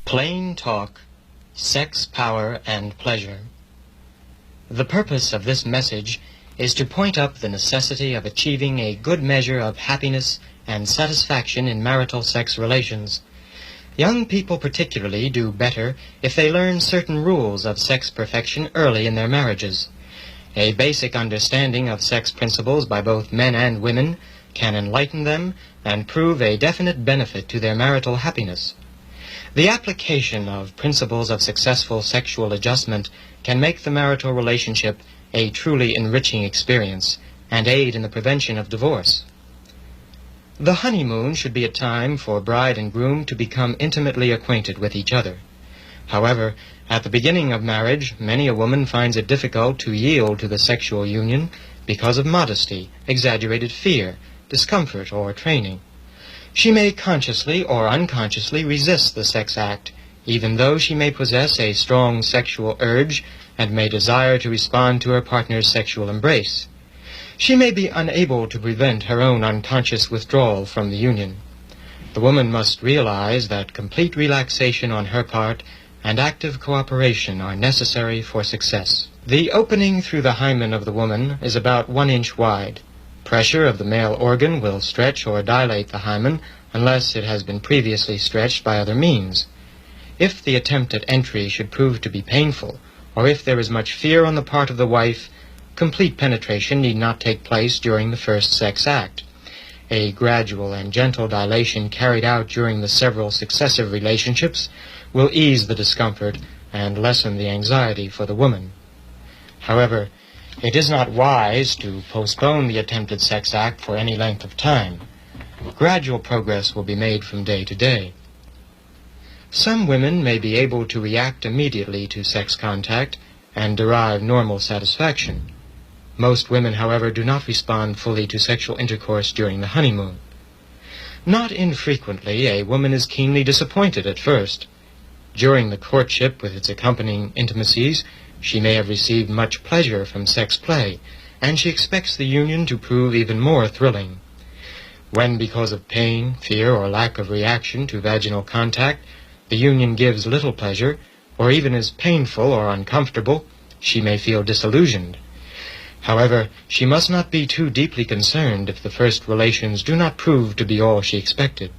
Plain Talk, Sex, Power, and Pleasure. The purpose of this message is to point up the necessity of achieving a good measure of happiness and satisfaction in marital sex relations. Young people particularly do better if they learn certain rules of sex perfection early in their marriages. A basic understanding of sex principles by both men and women can enlighten them and prove a definite benefit to their marital happiness. The application of principles of successful sexual adjustment can make the marital relationship a truly enriching experience and aid in the prevention of divorce. The honeymoon should be a time for bride and groom to become intimately acquainted with each other. However, at the beginning of marriage, many a woman finds it difficult to yield to the sexual union because of modesty, exaggerated fear, discomfort, or training. She may consciously or unconsciously resist the sex act, even though she may possess a strong sexual urge and may desire to respond to her partner's sexual embrace. She may be unable to prevent her own unconscious withdrawal from the union. The woman must realize that complete relaxation on her part and active cooperation are necessary for success. The opening through the hymen of the woman is about 1 inch wide. Pressure of the male organ will stretch or dilate the hymen unless it has been previously stretched by other means. If the attempt at entry should prove to be painful, or if there is much fear on the part of the wife, complete penetration need not take place during the first sex act. A gradual and gentle dilation carried out during the several successive relationships will ease the discomfort and lessen the anxiety for the woman. However, it is not wise to postpone the attempted sex act for any length of time. Gradual progress will be made from day to day. Some women may be able to react immediately to sex contact and derive normal satisfaction. Most women, however, do not respond fully to sexual intercourse during the honeymoon. Not infrequently, a woman is keenly disappointed at first. During the courtship with its accompanying intimacies, she may have received much pleasure from sex play, and she expects the union to prove even more thrilling. When, because of pain, fear, or lack of reaction to vaginal contact, the union gives little pleasure, or even is painful or uncomfortable, she may feel disillusioned. However, she must not be too deeply concerned if the first relations do not prove to be all she expected.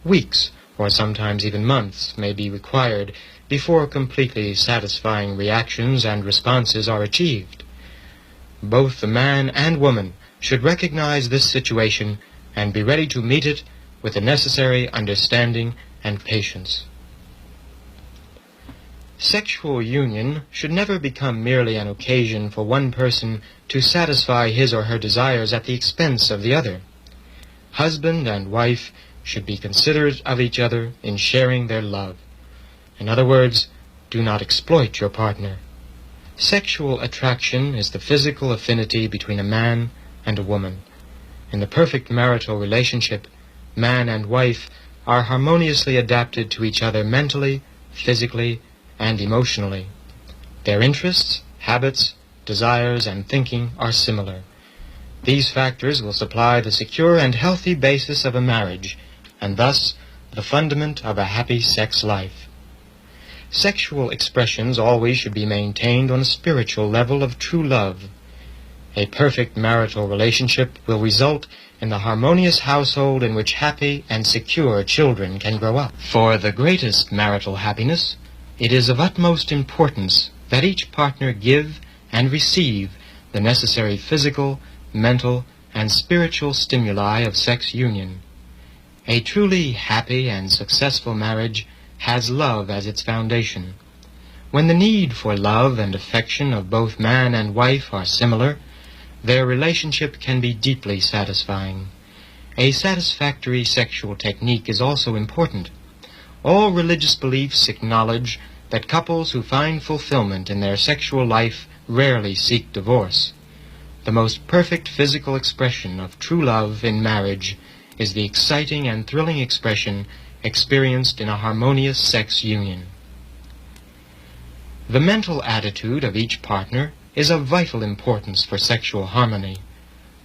Weeks, or sometimes even months, may be required before completely satisfying reactions and responses are achieved. Both the man and woman should recognize this situation and be ready to meet it with the necessary understanding and patience. Sexual union should never become merely an occasion for one person to satisfy his or her desires at the expense of the other. Husband and wife should be considerate of each other in sharing their love. In other words, do not exploit your partner. Sexual attraction is the physical affinity between a man and a woman. In the perfect marital relationship, man and wife are harmoniously adapted to each other mentally, physically, and emotionally. Their interests, habits, desires, and thinking are similar. These factors will supply the secure and healthy basis of a marriage, and thus the fundament of a happy sex life. Sexual expressions always should be maintained on a spiritual level of true love. A perfect marital relationship will result in the harmonious household in which happy and secure children can grow up. For the greatest marital happiness, it is of utmost importance that each partner give and receive the necessary physical, mental, and spiritual stimuli of sex union. A truly happy and successful marriage has love as its foundation. When the need for love and affection of both man and wife are similar, their relationship can be deeply satisfying. A satisfactory sexual technique is also important. All religious beliefs acknowledge that couples who find fulfillment in their sexual life rarely seek divorce. The most perfect physical expression of true love in marriage is the exciting and thrilling expression experienced in a harmonious sex union. The mental attitude of each partner is of vital importance for sexual harmony.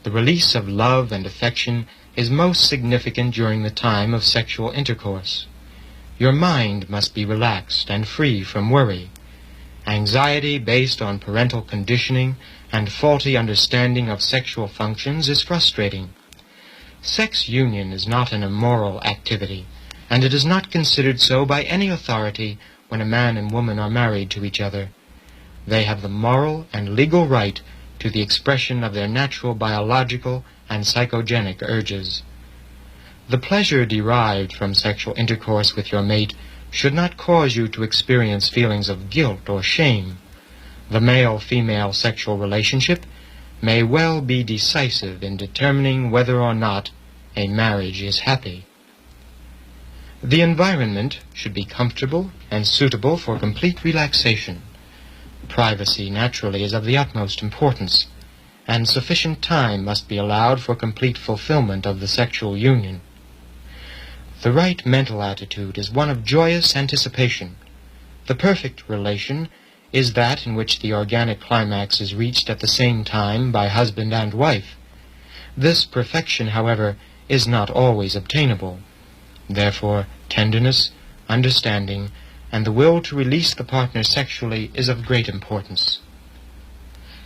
The release of love and affection is most significant during the time of sexual intercourse. Your mind must be relaxed and free from worry. Anxiety based on parental conditioning and faulty understanding of sexual functions is frustrating. Sex union is not an immoral activity, and it is not considered so by any authority when a man and woman are married to each other. They have the moral and legal right to the expression of their natural biological and psychogenic urges. The pleasure derived from sexual intercourse with your mate should not cause you to experience feelings of guilt or shame. The male-female sexual relationship may well be decisive in determining whether or not a marriage is happy. The environment should be comfortable and suitable for complete relaxation. Privacy naturally is of the utmost importance, and sufficient time must be allowed for complete fulfillment of the sexual union. The right mental attitude is one of joyous anticipation. The perfect relation is that in which the organic climax is reached at the same time by husband and wife. This perfection, however, is not always obtainable. Therefore, tenderness, understanding, and the will to release the partner sexually is of great importance.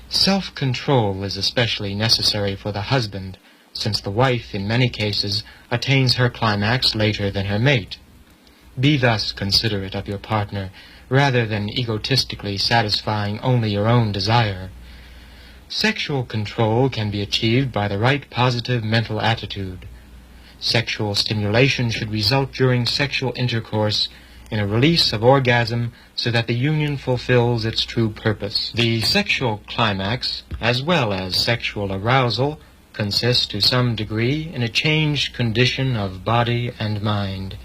Self-control is especially necessary for the husband, since the wife, in many cases, attains her climax later than her mate. Be thus considerate of your partner, rather than egotistically satisfying only your own desire. Sexual control can be achieved by the right positive mental attitude. Sexual stimulation should result during sexual intercourse in a release of orgasm so that the union fulfills its true purpose. The sexual climax, as well as sexual arousal, consists to some degree in a changed condition of body and mind.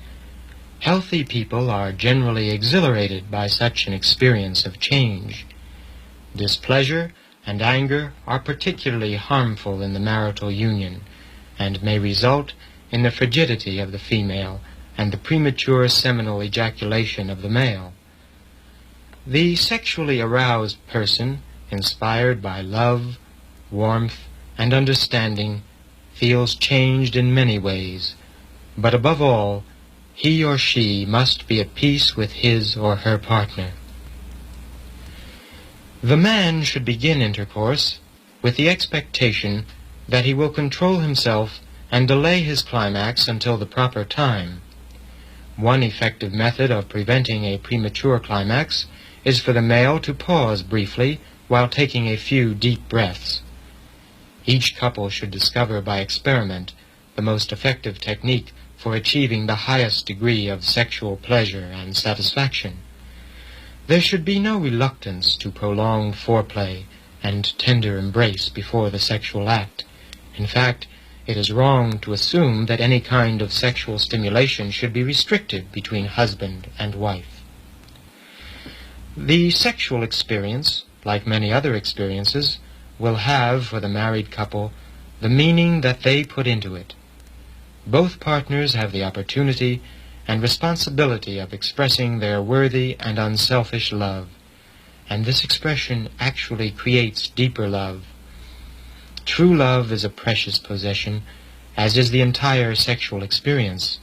Healthy people are generally exhilarated by such an experience of change. Displeasure and anger are particularly harmful in the marital union, and may result in the frigidity of the female and the premature seminal ejaculation of the male. The sexually aroused person, inspired by love, warmth, and understanding, feels changed in many ways, but above all, he or she must be at peace with his or her partner. The man should begin intercourse with the expectation that he will control himself and delay his climax until the proper time. One effective method of preventing a premature climax is for the male to pause briefly while taking a few deep breaths. Each couple should discover by experiment the most effective technique for achieving the highest degree of sexual pleasure and satisfaction. There should be no reluctance to prolonged foreplay and tender embrace before the sexual act. In fact, it is wrong to assume that any kind of sexual stimulation should be restricted between husband and wife. The sexual experience, like many other experiences, will have for the married couple the meaning that they put into it. Both partners have the opportunity and responsibility of expressing their worthy and unselfish love, and this expression actually creates deeper love. True love is a precious possession, as is the entire sexual experience,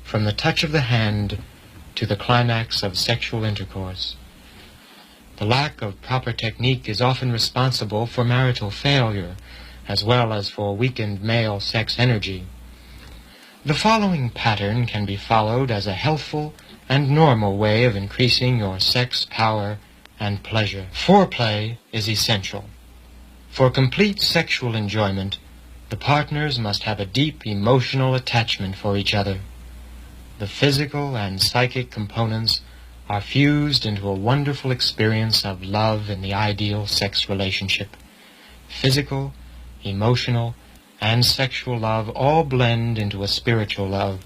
from the touch of the hand to the climax of sexual intercourse. The lack of proper technique is often responsible for marital failure, as well as for weakened male sex energy. The following pattern can be followed as a healthful and normal way of increasing your sex power and pleasure. Foreplay is essential. For complete sexual enjoyment, the partners must have a deep emotional attachment for each other. The physical and psychic components are fused into a wonderful experience of love in the ideal sex relationship. Physical, emotional, and sexual love all blend into a spiritual love,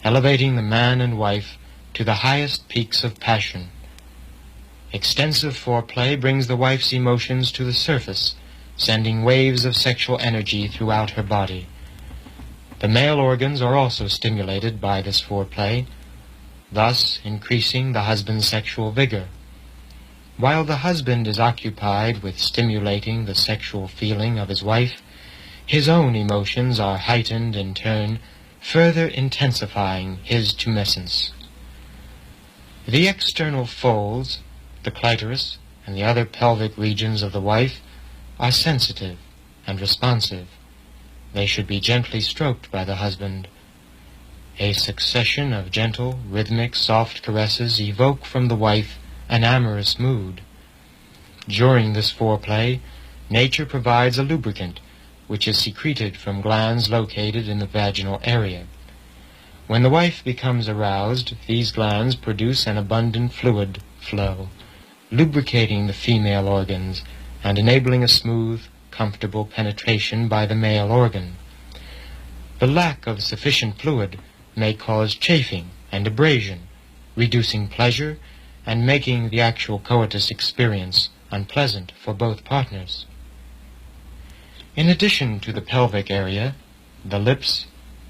elevating the man and wife to the highest peaks of passion. Extensive foreplay brings the wife's emotions to the surface, sending waves of sexual energy throughout her body. The male organs are also stimulated by this foreplay, thus increasing the husband's sexual vigor. While the husband is occupied with stimulating the sexual feeling of his wife, his own emotions are heightened in turn, further intensifying his tumescence. The external folds, the clitoris, and the other pelvic regions of the wife are sensitive and responsive. They should be gently stroked by the husband. A succession of gentle, rhythmic, soft caresses evoke from the wife an amorous mood. During this foreplay, nature provides a lubricant which is secreted from glands located in the vaginal area. When the wife becomes aroused, these glands produce an abundant fluid flow, lubricating the female organs and enabling a smooth, comfortable penetration by the male organ. The lack of sufficient fluid may cause chafing and abrasion, reducing pleasure and making the actual coitus experience unpleasant for both partners. In addition to the pelvic area, the lips,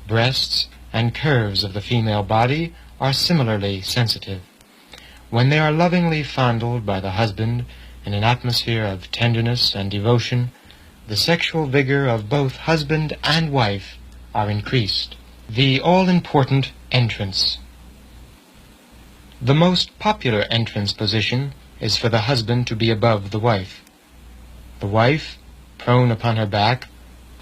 breasts, and curves of the female body are similarly sensitive. When they are lovingly fondled by the husband in an atmosphere of tenderness and devotion, the sexual vigor of both husband and wife are increased. The all-important entrance. The most popular entrance position is for the husband to be above the wife. The wife, prone upon her back,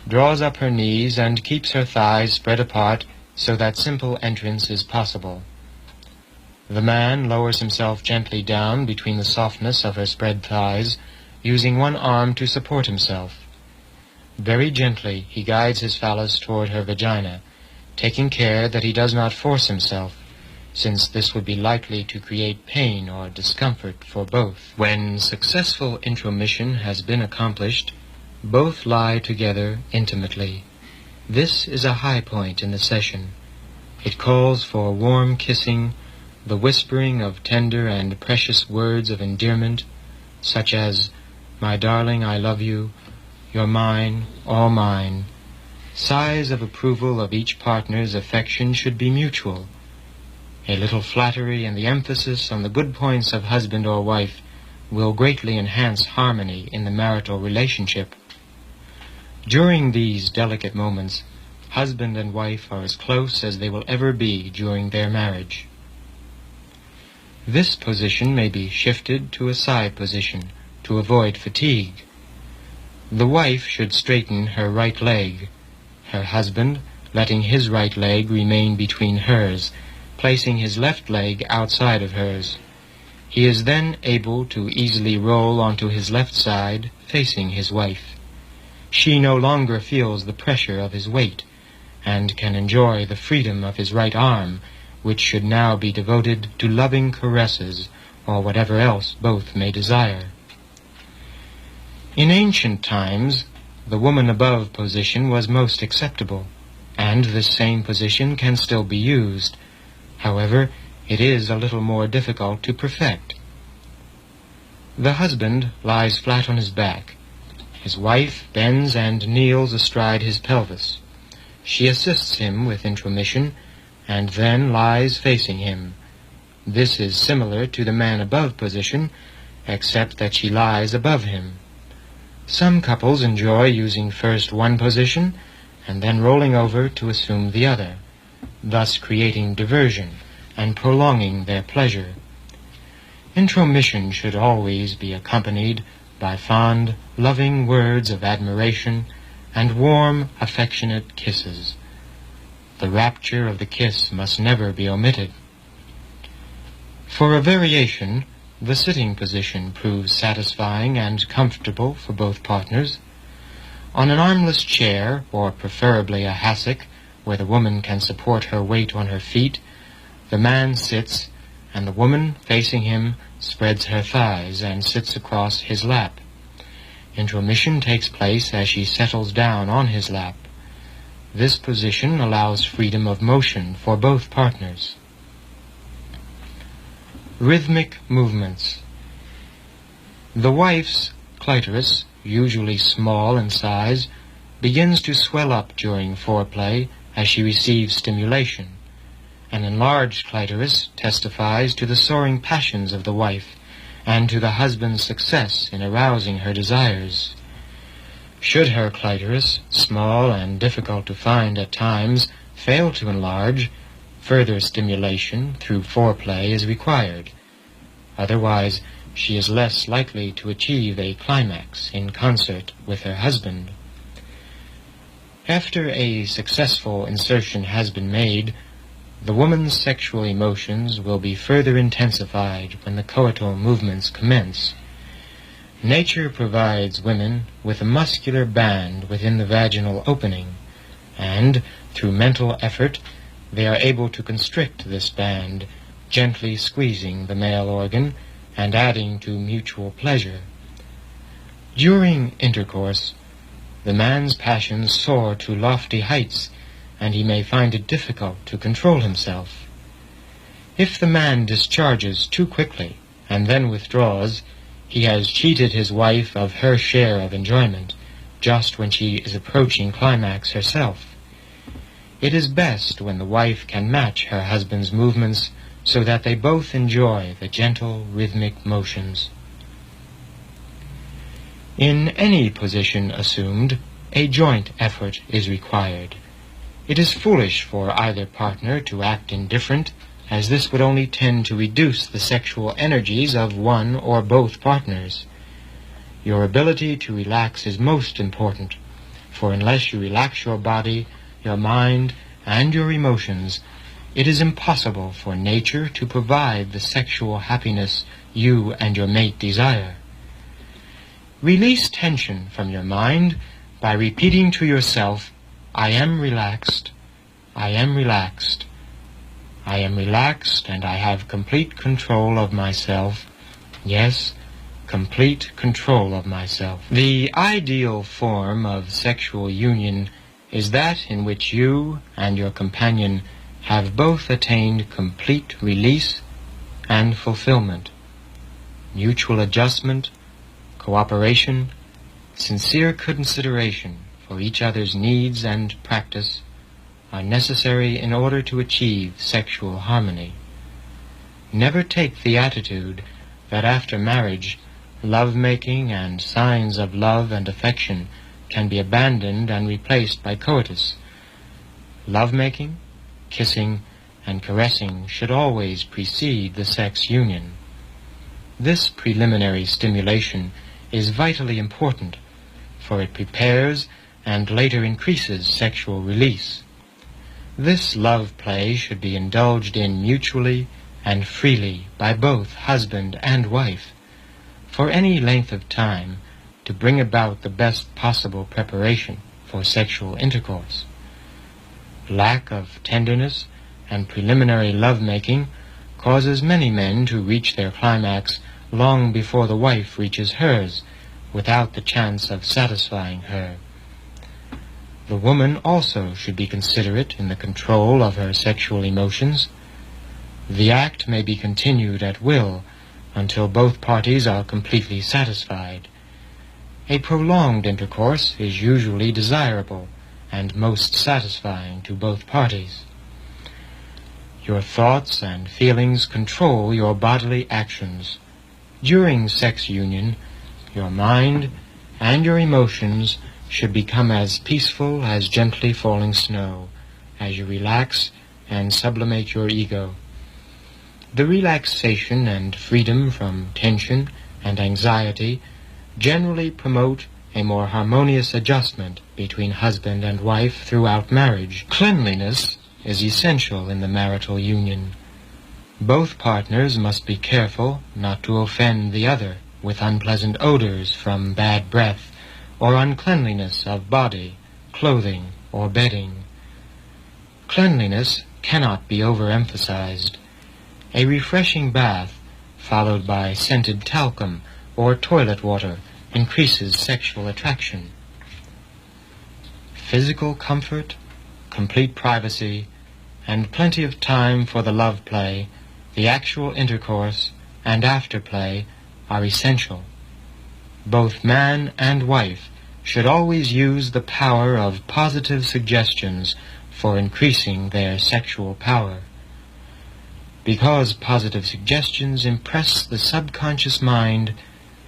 draws up her knees and keeps her thighs spread apart so that simple entrance is possible. The man lowers himself gently down between the softness of her spread thighs, using one arm to support himself. Very gently he guides his phallus toward her vagina, taking care that he does not force himself, since this would be likely to create pain or discomfort for both. When successful intromission has been accomplished, both lie together intimately. This is a high point in the session. It calls for warm kissing, the whispering of tender and precious words of endearment, such as, "My darling, I love you," "You're mine, all mine." Sighs of approval of each partner's affection should be mutual. A little flattery and the emphasis on the good points of husband or wife will greatly enhance harmony in the marital relationship. During these delicate moments, husband and wife are as close as they will ever be during their marriage. This position may be shifted to a side position to avoid fatigue. The wife should straighten her right leg, her husband letting his right leg remain between hers, placing his left leg outside of hers. He is then able to easily roll onto his left side, facing his wife. She no longer feels the pressure of his weight, and can enjoy the freedom of his right arm, which should now be devoted to loving caresses, or whatever else both may desire. In ancient times, the woman above position was most acceptable, and this same position can still be used. However, it is a little more difficult to perfect. The husband lies flat on his back. His wife bends and kneels astride his pelvis. She assists him with intromission, and then lies facing him. This is similar to the man above position, except that she lies above him. Some couples enjoy using first one position, and then rolling over to assume the other, thus creating diversion and prolonging their pleasure. Intromission should always be accompanied by fond, loving words of admiration and warm, affectionate kisses. The rapture of the kiss must never be omitted. For a variation, the sitting position proves satisfying and comfortable for both partners. On an armless chair, or preferably a hassock, where the woman can support her weight on her feet, the man sits, and the woman, facing him, spreads her thighs and sits across his lap. Intromission takes place as she settles down on his lap. This position allows freedom of motion for both partners. Rhythmic movements. The wife's clitoris, usually small in size, begins to swell up during foreplay as she receives stimulation. An enlarged clitoris testifies to the soaring passions of the wife and to the husband's success in arousing her desires. Should her clitoris, small and difficult to find at times, fail to enlarge, further stimulation through foreplay is required. Otherwise, she is less likely to achieve a climax in concert with her husband. After a successful insertion has been made, the woman's sexual emotions will be further intensified when the coital movements commence. Nature provides women with a muscular band within the vaginal opening, and, through mental effort, they are able to constrict this band, gently squeezing the male organ and adding to mutual pleasure. During intercourse, the man's passions soar to lofty heights, and he may find it difficult to control himself. If the man discharges too quickly and then withdraws, he has cheated his wife of her share of enjoyment, just when she is approaching climax herself. It is best when the wife can match her husband's movements so that they both enjoy the gentle rhythmic motions. In any position assumed, a joint effort is required. It is foolish for either partner to act indifferent, as this would only tend to reduce the sexual energies of one or both partners. Your ability to relax is most important, for unless you relax your body, your mind, and your emotions, it is impossible for nature to provide the sexual happiness you and your mate desire. Release tension from your mind by repeating to yourself, "I am relaxed, I am relaxed, I am relaxed, and I have complete control of myself. Yes, complete control of myself." The ideal form of sexual union is that in which you and your companion have both attained complete release and fulfillment. Mutual adjustment, cooperation, sincere consideration for each other's needs and practice are necessary in order to achieve sexual harmony. Never take the attitude that after marriage, love-making and signs of love and affection can be abandoned and replaced by coitus. Love-making, kissing, and caressing should always precede the sex union. This preliminary stimulation is vitally important, for it prepares and later increases sexual release. This love play should be indulged in mutually and freely by both husband and wife, for any length of time, to bring about the best possible preparation for sexual intercourse. Lack of tenderness and preliminary love-making causes many men to reach their climax long before the wife reaches hers, without the chance of satisfying her. The woman also should be considerate in the control of her sexual emotions. The act may be continued at will until both parties are completely satisfied. A prolonged intercourse is usually desirable and most satisfying to both parties. Your thoughts and feelings control your bodily actions. During sex union, your mind and your emotions should become as peaceful as gently falling snow, as you relax and sublimate your ego. The relaxation and freedom from tension and anxiety generally promote a more harmonious adjustment between husband and wife throughout marriage. Cleanliness is essential in the marital union. Both partners must be careful not to offend the other with unpleasant odors from bad breath or uncleanliness of body, clothing, or bedding. Cleanliness cannot be overemphasized. A refreshing bath, followed by scented talcum or toilet water, increases sexual attraction. Physical comfort, complete privacy, and plenty of time for the love play, the actual intercourse, and afterplay are essential. Both man and wife should always use the power of positive suggestions for increasing their sexual power. Because positive suggestions impress the subconscious mind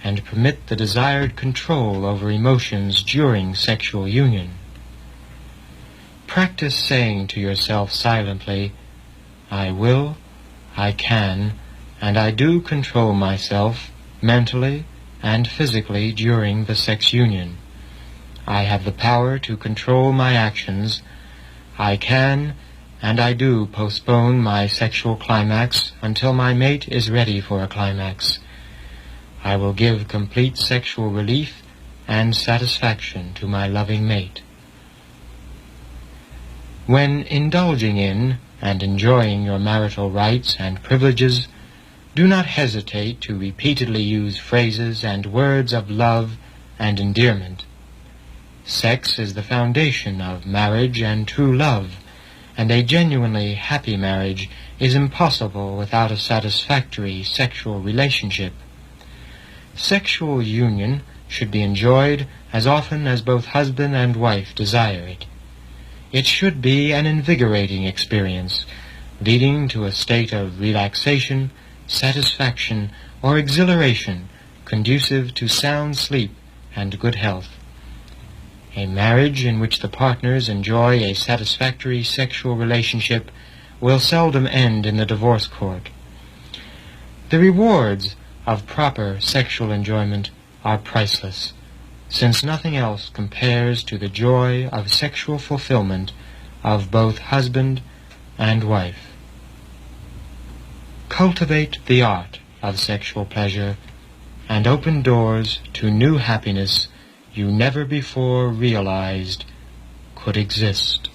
and permit the desired control over emotions during sexual union. Practice saying to yourself silently, I will, I can, and I do control myself mentally and physically during the sex union. I have the power to control my actions. I can and I do postpone my sexual climax until my mate is ready for a climax. I will give complete sexual relief and satisfaction to my loving mate. When indulging in and enjoying your marital rights and privileges, do not hesitate to repeatedly use phrases and words of love and endearment. Sex is the foundation of marriage and true love, and a genuinely happy marriage is impossible without a satisfactory sexual relationship. Sexual union should be enjoyed as often as both husband and wife desire it. It should be an invigorating experience, leading to a state of relaxation, satisfaction, or exhilaration conducive to sound sleep and good health. A marriage in which the partners enjoy a satisfactory sexual relationship will seldom end in the divorce court. The rewards of proper sexual enjoyment are priceless, since nothing else compares to the joy of sexual fulfillment of both husband and wife. Cultivate the art of sexual pleasure and open doors to new happiness you never before realized could exist.